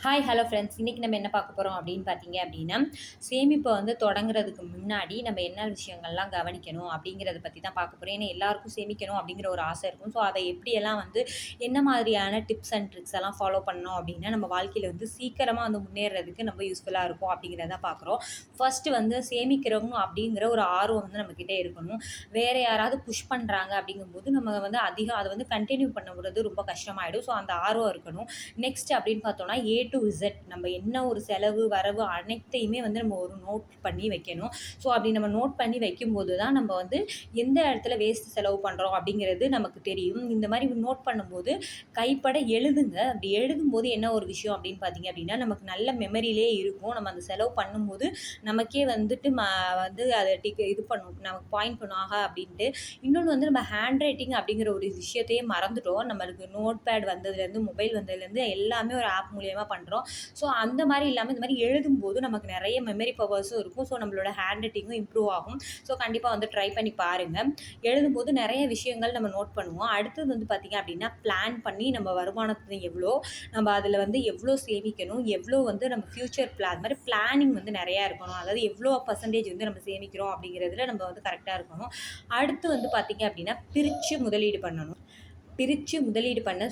Hi hello friends, இன்றைக்கி நம்ம என்ன பார்க்க போகிறோம் அப்படின்னு பார்த்தீங்க அப்படின்னா, சேமிப்பை வந்து தொடங்குறதுக்கு முன்னாடி நம்ம என்ன விஷயங்கள்லாம் கவனிக்கணும் அப்படிங்கிறத பற்றி தான் பார்க்க போகிறோம். ஏன்னா எல்லாருக்கும் சேமிக்கணும் அப்படிங்கிற ஒரு ஆசை இருக்கும். ஸோ அதை எப்படியெல்லாம் வந்து என்ன மாதிரியான டிப்ஸ் அண்ட் ட்ரிக்ஸ் எல்லாம் ஃபாலோ பண்ணோம் அப்படின்னா நம்ம வாழ்க்கையில் வந்து சீக்கிரமாக வந்து முன்னேறதுக்கு நம்ம யூஸ்ஃபுல்லாக இருக்கும் அப்படிங்கிறத பார்க்குறோம். ஃபஸ்ட்டு வந்து சேமிக்கிறவங்க அப்படிங்கிற ஒரு ஆர்வம் வந்து நம்மக்கிட்டே இருக்கணும். வேறு யாராவது புஷ் பண்ணுறாங்க அப்படிங்கும்போது நம்ம வந்து அதிகம் அதை வந்து கண்டினியூ பண்ணுறது ரொம்ப கஷ்டமாயிடும். ஸோ அந்த ஆர்வம் இருக்கணும். நெக்ஸ்ட் அப்படின்னு பார்த்தோம்னா டு இசட் நம்ம என்ன ஒரு செலவு வரவு அனைத்தையுமே வந்து நம்ம ஒரு நோட் பண்ணி வைக்கணும். ஸோ அப்படி நம்ம நோட் பண்ணி வைக்கும்போது தான் நம்ம வந்து எந்த இடத்துல வேஸ்ட் செலவு பண்ணுறோம் அப்படிங்கிறது நமக்கு தெரியும். இந்த மாதிரி நோட் பண்ணும்போது கைப்பட எழுதுங்க. அப்படி எழுதும்போது என்ன ஒரு விஷயம் அப்படின்னு பார்த்தீங்க அப்படின்னா நமக்கு நல்ல மெமரியிலே இருக்கும். நம்ம அந்த செலவு பண்ணும்போது நமக்கே வந்துட்டு வந்து அதை இது பண்ணும், நமக்கு பாயிண்ட் பண்ணும் ஆகா அப்படின்ட்டு. இன்னொன்று வந்து நம்ம ஹேண்ட் ரைட்டிங் அப்படிங்கிற ஒரு விஷயத்தையே மறந்துட்டோம். நம்மளுக்கு நோட் பேட் வந்ததுலேருந்து மொபைல் வந்ததுலேருந்து எல்லாமே ஒரு ஆப் மூலியமாக பண்ணுறோம். ஸோ அந்த மாதிரி இல்லாமல் இந்த மாதிரி எழுதும்போது நமக்கு நிறைய மெமரி பவர்ஸும் இருக்கும். ஸோ நம்மளோட ஹேண்ட் ரைட்டிங்கும் இம்ப்ரூவ் ஆகும். ஸோ கண்டிப்பாக வந்து ட்ரை பண்ணி பாருங்கள். எழுதும்போது நிறைய விஷயங்கள் நம்ம நோட் பண்ணுவோம். அடுத்தது வந்து பார்த்திங்க அப்படின்னா பிளான் பண்ணி நம்ம வருமானத்தை எவ்வளோ, நம்ம அதில் வந்து எவ்வளோ சேமிக்கணும், எவ்வளோ வந்து நம்ம ஃப்யூச்சர் பிளான் மாதிரி பிளானிங் வந்து நிறையா இருக்கணும். அதாவது எவ்வளோ பர்சன்டேஜ் வந்து நம்ம சேமிக்கிறோம் அப்படிங்கிறதுல நம்ம வந்து கரெக்டாக இருக்கணும். அடுத்து வந்து பார்த்திங்க அப்படின்னா பிரித்து முதலீடு பண்ணணும். பிரித்து முதலீடு பண்ண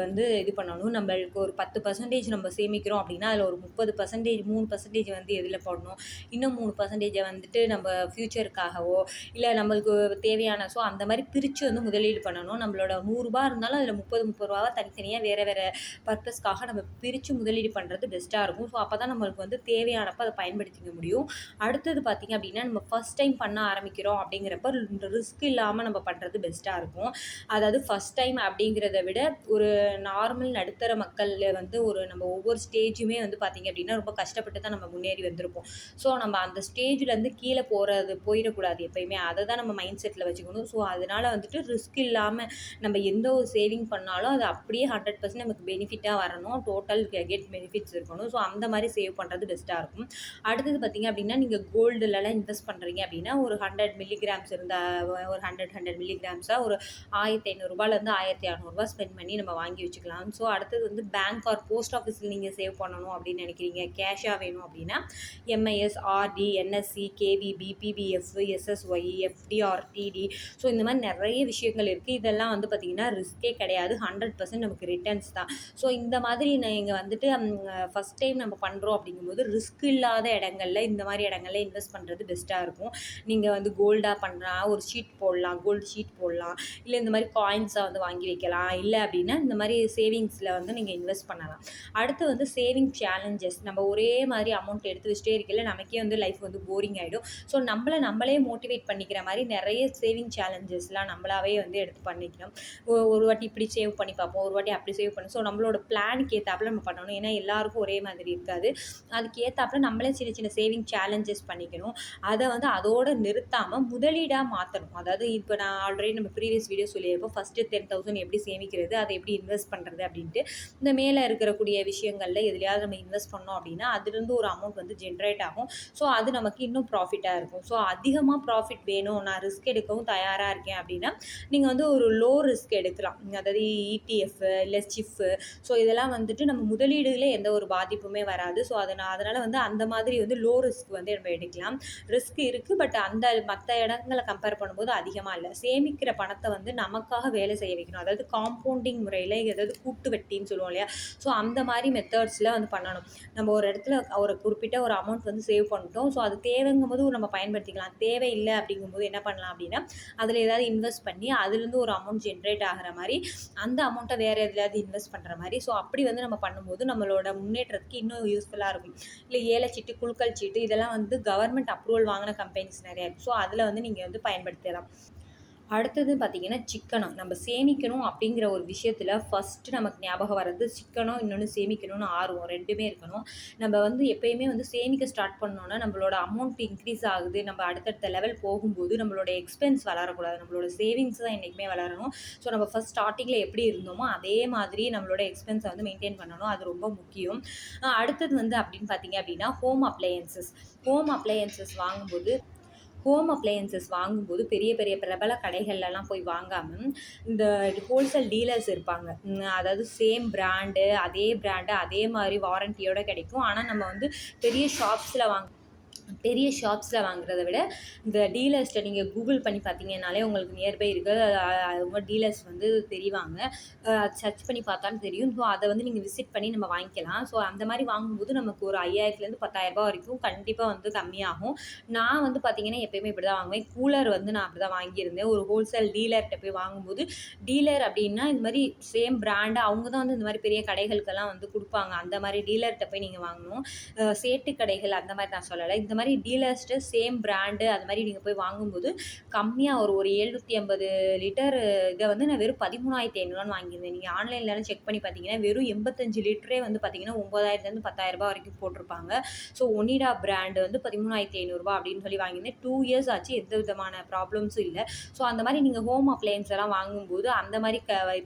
வந்து இது பண்ணணும். நம்மளுக்கு ஒரு 10% நம்ம சேமிக்கிறோம் அப்படின்னா அதில் ஒரு 30% 3% வந்து எதில் போடணும், இன்னும் 3% வந்துட்டு நம்ம ஃப்யூச்சருக்காகவோ இல்லை நம்மளுக்கு தேவையான அந்த மாதிரி பிரித்து வந்து முதலீடு பண்ணணும். நம்மளோட ரூ. 100 இருந்தாலும் அதில் 30 ரூபாவை தனித்தனியாக வேறு வேறு பர்பஸ்க்காக நம்ம பிரித்து முதலீடு பண்ணுறது பெஸ்ட்டாக இருக்கும். ஸோ அப்போ தான் நம்மளுக்கு வந்து தேவையானப்போ அதை பயன்படுத்திக்க முடியும். அடுத்தது பார்த்திங்க அப்படின்னா நம்ம ஃபஸ்ட் டைம் பண்ண ஆரம்பிக்கிறோம் அப்படிங்கிறப்ப ரிஸ்க் இல்லாமல் நம்ம பண்ணுறது பெஸ்ட்டாக இருக்கும். அதாவது ஃபஸ்ட் டைம் அப்படிங்கிறத விட ஒரு நார்மல் நடுத்தர மக்கள் வந்து நம்ம ஒவ்வொரு ஸ்டேஜுமே வந்து பார்த்திங்க அப்படின்னா ரொம்ப கஷ்டப்பட்டு தான் நம்ம முன்னேறி வந்திருப்போம். ஸோ நம்ம அந்த ஸ்டேஜ்லேருந்து கீழே போயிடக்கூடாது எப்போயுமே. அதை தான் நம்ம மைண்ட் செட்டில் வச்சுக்கணும். ஸோ அதனால் வந்துட்டு ரிஸ்க் இல்லாமல் நம்ம எந்த ஒரு சேவிங் பண்ணாலும் அது அப்படியே 100% நமக்கு பெனிஃபிட்டாக வரணும். டோட்டல் கெட் பெனிஃபிட்ஸ் இருக்கணும். ஸோ அந்த மாதிரி சேவ் பண்ணுறது பெஸ்ட்டாக இருக்கும். அடுத்தது பார்த்திங்க அப்படின்னா நீங்கள் கோல்டுலலாம் இன்வெஸ்ட் பண்ணுறீங்க அப்படின்னா ஒரு 100 மில்லிகிராம்ஸ் இருந்தால் ஒரு 100 மில்லிகிராம்ஸாக ஒரு ₹1500 ₹1600 ஸ்பெண்ட் பண்ணி நம்ம வாங்கி வச்சுக்கலாம். ஸோ அடுத்தது வந்து பேங்க் ஆர் போஸ்ட் ஆஃபீஸில் நீங்கள் சேவ் பண்ணணும் அப்படின்னு நினைக்கிறீங்க, கேஷாக வேணும் அப்படின்னா MIS, RD, NSC, KVP, PPF, SSY, FDR, DD. So இந்த மாதிரி நிறைய விஷயங்கள் இருக்குது. இதெல்லாம் வந்து பார்த்திங்கன்னா ரிஸ்க்கே கிடையாது. 100% நமக்கு ரிட்டர்ன்ஸ் தான். ஸோ இந்த மாதிரி நீங்கள் வந்துட்டு ஃபஸ்ட் டைம் நம்ம பண்ணுறோம் அப்படிங்கும்போது ரிஸ்க் இல்லாத இடங்களில் இந்த மாதிரி இடங்களில் இன்வெஸ்ட் பண்ணுறது பெஸ்ட்டாக இருக்கும். நீங்கள் வந்து கோல்டாக பண்ணுறா ஒரு ஷீட் போடலாம், கோல்டு ஷீட் போடலாம், இல்லை இந்த மாதிரி காயின்ஸாக வந்து வாங்கி வைக்கலாம். இல்லை அப்படின்னா இந்த மாதிரி சேவிங்ஸில் வந்து நீங்கள் இன்வெஸ்ட் பண்ணலாம். அடுத்து வந்து சேவிங் சேலஞ்சஸ். நம்ம ஒரே மாதிரி அமௌண்ட் எடுத்து வச்சுட்டே இருக்கல நமக்கே வந்து லைஃப் வந்து போரிங் ஆகிடும். ஸோ நம்மளே மோட்டிவேட் பண்ணிக்கிற மாதிரி நிறைய சேவிங் சேலஞ்சஸ்லாம் நம்மளாவே வந்து எடுத்து பண்ணிக்கலாம். ஒரு வாட்டி இப்படி சேவ் பண்ணி பார்ப்போம், ஒரு வாட்டி அப்படி சேவ் பண்ணி. ஸோ நம்மளோட பிளானுக்கு ஏற்றாப்புல நம்ம பண்ணணும். ஏன்னா எல்லாருக்கும் ஒரே மாதிரி இருக்காது. அதுக்கு ஏற்றாப்புல நம்மளே சின்ன சின்ன சேவிங் சேலஞ்சஸ் பண்ணிக்கணும். அதை வந்து அதோடு நிறுத்தாமல் முதலீடாக மாற்றணும். அதாவது இப்போ நான் ஆல்ரெடி நம்ம ப்ரீவியஸ் வீடியோ சொல்லியிருப்போம். ஃபஸ்ட்டு 10,000 எப்படி சேமிக்கிறது, அதை எப்படி இன்வெஸ்ட் பண்ணுறது அப்படின்ட்டு. இந்த மேலே இருக்கக்கூடிய விஷயங்களில் எதுலையாவது நம்ம இன்வெஸ்ட் பண்ணோம் அப்படின்னா அதுலேருந்து ஒரு அமௌண்ட் வந்து ஜென்ரேட் ஆகும். ஸோ அது நமக்கு இன்னும் ப்ராஃபிட்டாக இருக்கும். ஸோ அதிகமாக ப்ராஃபிட் வேணும், நான் ரிஸ்க் எடுக்கவும் தயாராக இருக்கேன் அப்படின்னா நீங்கள் வந்து ஒரு லோ ரிஸ்க் எடுக்கலாம். அதாவது இடிஎஃப் இல்லை சிஃப். ஸோ இதெல்லாம் வந்துட்டு நம்ம முதலீடுகளே எந்த ஒரு பாதிப்புமே வராது. ஸோ அதனால் வந்து அந்த மாதிரி வந்து லோ ரிஸ்க் வந்து நம்ம எடுக்கலாம். ரிஸ்க் இருக்குது, பட் அந்த மற்ற இடங்களை கம்பேர் பண்ணும்போது அதிகமாக இல்லை. சேமிக்கிற பணத்தை வந்து நமக்காக வேலை செய்ய வைக்கணும். அதாவது காம்பவுண்டிங் முறையில், ஏதாவது கூட்டு வெட்டின்னு சொல்லுவோம் இல்லையா. ஸோ அந்த மாதிரி மெத்தட்ஸில் வந்து பண்ணணும். நம்ம ஒரு இடத்துல ஒரு குறிப்பிட்ட ஒரு அமௌண்ட் வந்து சேவ் பண்ணிட்டோம். ஸோ அது தேவைங்கும் போது நம்ம பயன்படுத்திக்கலாம். தேவையில்லை அப்படிங்கும்போது என்ன பண்ணலாம் அப்படின்னா அதில் ஏதாவது இன்வெஸ்ட் பண்ணி அதுலேருந்து ஒரு அமௌண்ட் ஜென்ரேட் ஆகிற மாதிரி அந்த அமௌண்ட்டை வேறு எதுலையாவது இன்வெஸ்ட் பண்ணுற மாதிரி. ஸோ அப்படி வந்து நம்ம பண்ணும்போது நம்மளோட முன்னேற்றத்துக்கு இன்னும் யூஸ்ஃபுல்லாக இருக்கும். இல்லை ஏலச்சீட்டு, குழுக்கள் சீட்டு இதெல்லாம் வந்து கவர்மெண்ட் அப்ரூவல் வாங்கின கம்பெனிஸ் நிறையா இருக்குது. ஸோ அதில் வந்து நீங்கள் வந்து பயன்படுத்தலாம். அடுத்தது பார்த்திங்கன்னா சிக்கனம். நம்ம சேமிக்கணும் அப்படிங்கிற ஒரு விஷயத்தில் ஃபஸ்ட்டு நமக்கு ஞாபகம் வர்றது சிக்கனம், இன்னொன்று சேமிக்கணும்னு ஆர்வம் ரெண்டுமே இருக்கணும். நம்ம வந்து எப்போயுமே வந்து சேமிக்க ஸ்டார்ட் பண்ணோன்னா நம்மளோட அமௌண்ட் இன்க்ரீஸ் ஆகுது. நம்ம அடுத்தடுத்த லெவல் போகும்போது நம்மளோட எக்ஸ்பென்ஸ் வளரக்கூடாது, நம்மளோட சேவிங்ஸ் தான் என்றைக்குமே வளரணும். ஸோ நம்ம ஃபஸ்ட் ஸ்டார்டிங்கில் எப்படி இருந்தோமோ அதே மாதிரி நம்மளோட எக்ஸ்பென்ஸை வந்து மெயின்டைன் பண்ணணும். அது ரொம்ப முக்கியம். அடுத்தது வந்து அப்படின்னு பார்த்திங்க அப்படின்னா ஹோம் அப்ளையன்சஸ் வாங்கும்போது ஹோம் அப்ளையன்சஸ் வாங்கும்போது பெரிய பெரிய பிரபல கடைகள்லலாம் போய் வாங்காமல் இந்த ஹோல்சேல் டீலர்ஸ் இருப்பாங்க. அதாவது சேம் பிராண்டு அதே மாதிரி வாரண்டியோட கிடைக்கும். ஆனால் நம்ம வந்து பெரிய ஷாப்ஸில் வாங்குறத விட இந்த டீலர்ஸ்கிட்ட நீங்கள் கூகுள் பண்ணி பார்த்தீங்கன்னாலே உங்களுக்கு நியர்பை இருக்குது அவங்க டீலர்ஸ் வந்து தெரிவாங்க. சர்ச் பண்ணி பார்த்தாலும் தெரியும். ஸோ அதை வந்து நீங்கள் விசிட் பண்ணி நம்ம வாங்கிக்கலாம். ஸோ அந்த மாதிரி வாங்கும்போது நமக்கு ஒரு 5000லேருந்து 10,000 வரைக்கும் கண்டிப்பாக வந்து கம்மியாகும். நான் வந்து பார்த்தீங்கன்னா எப்பயுமே இப்படி தான் வாங்குவேன். கூலர் வந்து நான் அப்படி தான் வாங்கியிருந்தேன். ஒரு ஹோல்சேல் டீலர்கிட்ட போய் வாங்கும்போது, டீலர் அப்படின்னா இந்த மாதிரி சேம் பிராண்டு அவங்க தான் வந்து இந்த மாதிரி பெரிய கடைகளுக்கெல்லாம் வந்து கொடுப்பாங்க. அந்த மாதிரி டீலர்கிட்ட போய் நீங்கள் வாங்கணும். சேட்டு கடைகள் அந்த மாதிரி நான் சொல்லலை. இந்த மாதிரி டீலர்ஸ்ட்டு சேம் பிராண்டு அது மாதிரி நீங்கள் போய் வாங்கும்போது கம்மியாக ஒரு 750 லிட்டர் இதை வந்து நான் வெறும் 13,500 வாங்கியிருந்தேன். நீங்கள் ஆன்லைன்லலாம் செக் பண்ணி பார்த்தீங்கன்னா வெறும் 85 லிட்டரே வந்து பார்த்தீங்கன்னா 9,000லேருந்து 10,000 வரைக்கும் போட்டிருப்பாங்க. ஸோ ஒனிடா பிராண்டு வந்து 13,500 அப்படின்னு சொல்லி வாங்கியிருந்தேன். 2 இயர்ஸ் ஆச்சு, எந்த விதமான ப்ராப்ளம்ஸும் இல்லை. ஸோ அந்த மாதிரி நீங்கள் ஹோம் அப்ளையன்ஸ் எல்லாம் வாங்கும்போது அந்த மாதிரி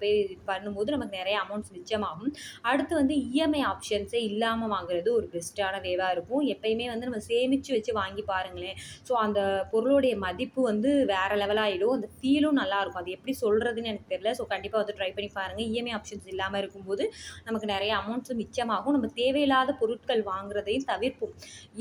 போய் பண்ணும்போது நமக்கு நிறைய அமௌண்ட்ஸ் மிச்சமாகும். அடுத்து வந்து இஎம்ஐ ஆப்ஷன்ஸே இல்லாமல் வாங்குறது ஒரு பெஸ்ட்டான வேவாக இருக்கும். எப்பயுமே வந்து நம்ம சேமித்து வச்சு வாங்கி பாருங்களேன். ஸோ அந்த பொருளுடைய மதிப்பு வந்து வேறு லெவலாகிடும். அந்த ஃபீலும் நல்லாயிருக்கும். அது எப்படி சொல்கிறதுன்னு எனக்கு தெரியல. ஸோ கண்டிப்பாக வந்து ட்ரை பண்ணி பாருங்கள். இஎம்ஐ ஆப்ஷன்ஸ் இல்லாமல் இருக்கும்போது நமக்கு நிறைய அமௌண்ட்ஸும் மிச்சமாகும். நம்ம தேவையில்லாத பொருட்கள் வாங்குறதையும் தவிர்ப்போம்.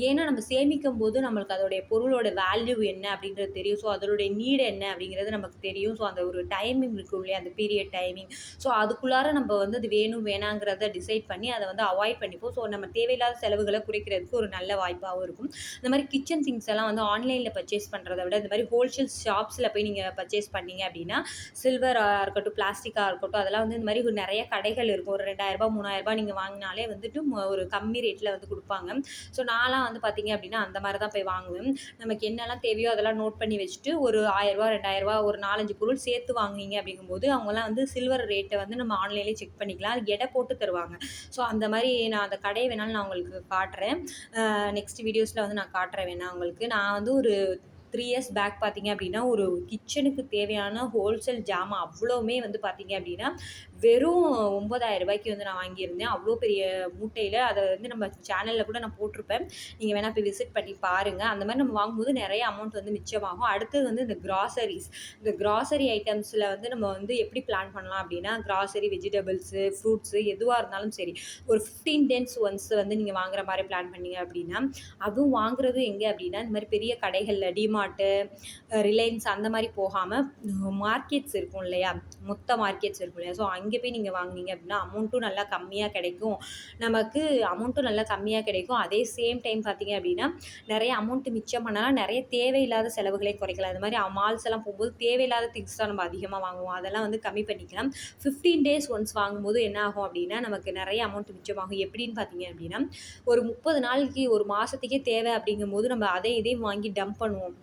ஏன்னா நம்ம சேமிக்கும் போது நம்மளுக்கு அதோடைய பொருளோட வேல்யூ என்ன அப்படின்றது தெரியும். ஸோ அதனுடைய நீடு என்ன அப்படிங்கிறது நமக்கு தெரியும். ஸோ அந்த ஒரு டைமிங் இருக்கும் இல்லையா, அந்த பீரியட் டைமிங். ஸோ அதுக்குள்ளார நம்ம வந்து அது வேணும் வேணாங்கிறத டிசைட் பண்ணி அதை வந்து அவாய்ட் பண்ணிப்போம். ஸோ நம்ம தேவையில்லாத செலவுகளை குறைக்கிறதுக்கு ஒரு நல்ல வாய்ப்பாகவும் இருக்கும். இந்த மாதிரி கிச்சன் திங்ஸ் எல்லாம் வந்து ஆன்லைனில் பர்ச்சேஸ் பண்ணுறத விட இந்த மாதிரி ஹோல்சேல் ஷாப்ஸில் போய் நீங்கள் பர்ச்சேஸ் பண்ணீங்க அப்படின்னா, சில்வராக இருக்கட்டும், பிளாஸ்டிக்காக இருக்கட்டும், அதெல்லாம் வந்து இந்த மாதிரி நிறைய கடைகள் இருக்கும். ஒரு 2,000 3,000 நீங்கள் வாங்கினாலே வந்துட்டு ஒரு கம்மி ரேட்டில் வந்து கொடுப்பாங்க. ஸோ நான்லாம் வந்து பார்த்தீங்க அப்படின்னா அந்த மாதிரி தான் போய் வாங்குவேன். நமக்கு என்னெல்லாம் தேவையோ அதெல்லாம் நோட் பண்ணி வச்சுட்டு ஒரு 1,000 2,000 ஒரு 4-5 பொருள் சேர்த்து வாங்குனீங்க அப்படிங்கும்போது அவங்கலாம் வந்து சில்வர் ரேட்டை வந்து நம்ம ஆன்லைன்லேயே செக் பண்ணிக்கலாம். அது எடை போட்டு தருவாங்க. ஸோ அந்த மாதிரி நான் அந்த கடையை வேணாலும் நான் உங்களுக்கு காட்டுறேன். நெக்ஸ்ட் வீடியோஸில் வந்து நான் காட்டுறேன் வேணா உங்களுக்கு. நான் வந்து ஒரு 3 இயர்ஸ் பேக் பார்த்தீங்க அப்படின்னா ஒரு கிச்சனுக்கு தேவையான ஹோல்சேல் ஜாமான் அவ்வளோவுமே வந்து பார்த்தீங்க அப்படின்னா வெறும் 9,000 வந்து நான் வாங்கியிருந்தேன். அவ்வளோ பெரிய மூட்டையில். அதை வந்து நம்ம சேனலில் கூட நான் போட்டிருப்பேன். நீங்கள் வேணால் போய் விசிட் பண்ணி பாருங்கள். அந்த மாதிரி நம்ம வாங்கும்போது நிறைய அமௌண்ட் வந்து மிச்சமாகும். அடுத்தது வந்து இந்த கிராசரி ஐட்டம்ஸில் வந்து நம்ம வந்து எப்படி பிளான் பண்ணலாம் அப்படின்னா, கிராசரி, வெஜிடபிள்ஸு, ஃப்ரூட்ஸு எதுவாக இருந்தாலும் சரி ஒரு 15 டேஸ் ஒன்ஸ் வந்து நீங்கள் வாங்குற மாதிரி பிளான் பண்ணீங்க அப்படின்னா, அதுவும் வாங்குறதும் எங்கே அப்படின்னா இந்த மாதிரி பெரிய கடைகளில் டிமார்ட்டு, ரிலையன்ஸ் அந்த மாதிரி போகாமல் மார்க்கெட்ஸ் இருக்கும் இல்லையா, மொத்த மார்க்கெட்ஸ் இருக்கும் இல்லையா, ஸோ அங்கே போய் நீங்கள் வாங்குனீங்க அப்படின்னா அமௌண்ட்டும் நல்லா கம்மியாக கிடைக்கும். அதே சேம் டைம் பார்த்தீங்க அப்படின்னா நிறைய அமௌண்ட்டு மிச்சம் பண்ணலாம். நிறைய தேவையில்லாத செலவுகளை குறைக்கலாம். அது மாதிரி மால்ஸ் எல்லாம் போகும்போது தேவையில்லாத திங்ஸ் தான் நம்ம அதிகமாக வாங்குவோம். அதெல்லாம் வந்து கம்மி பண்ணிக்கலாம். 15 டேஸ் ஒன்ஸ் வாங்கும்போது என்ன ஆகும் அப்படின்னா நமக்கு நிறைய அமௌண்ட் மிச்சமாகும். எப்படின்னு பார்த்தீங்க அப்படின்னா ஒரு 30 நாளைக்கு ஒரு மாதத்துக்கே தேவை அப்படிங்கும்போது நம்ம இதையும் வாங்கி டம்ப் பண்ணுவோம்.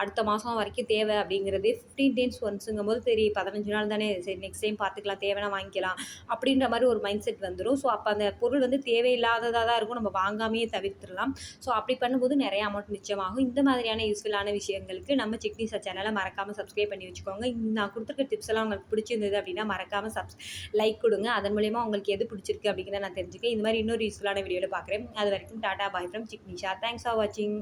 அடுத்த மாதம் வரைக்கும் தேவை அப்படிங்கிறதே 15 டேஸ் ஒன்ஸுங்கும்போது சரி 15 நாள் தானே, சரி நெக்ஸ்ட் டைம் பார்த்துக்கலாம், தேவைன்னா வாங்கிக்கலாம் அப்படின்ற மாதிரி ஒரு மைண்ட் செட் வந்துடும். ஸோ அப்போ அந்த பொருள் வந்து தேவையில்லாததாக தான் இருக்கும். நம்ம வாங்காமையே தவிர்த்துடலாம். ஸோ அப்படி பண்ணும்போது நிறைய அமௌண்ட் மிச்சமாகும். இந்த மாதிரியான யூஸ்ஃபுல்லான விஷயங்களுக்கு நம்ம சிக்னி சார் சேனலை மறக்காமல் சப்ஸ்கிரைப் பண்ணி வச்சுக்கோங்க. நான் கொடுத்துருக்க டிப்ஸ் எல்லாம் உங்களுக்கு பிடிச்சிருந்தது அப்படின்னா மறக்காமல் லைக் கொடுங்க. அதன் மூலயமா உங்களுக்கு எது பிடிச்சிருக்கு அப்படிங்கிறத நான் தெரிஞ்சுக்கேன். இந்த மாதிரி இன்னொரு யூஸ்ஃபுல்லான வீடியோவில் பார்க்குறேன். அது வரைக்கும் Tata bye from சிக்னி sir. Thanks for வாட்சிங்.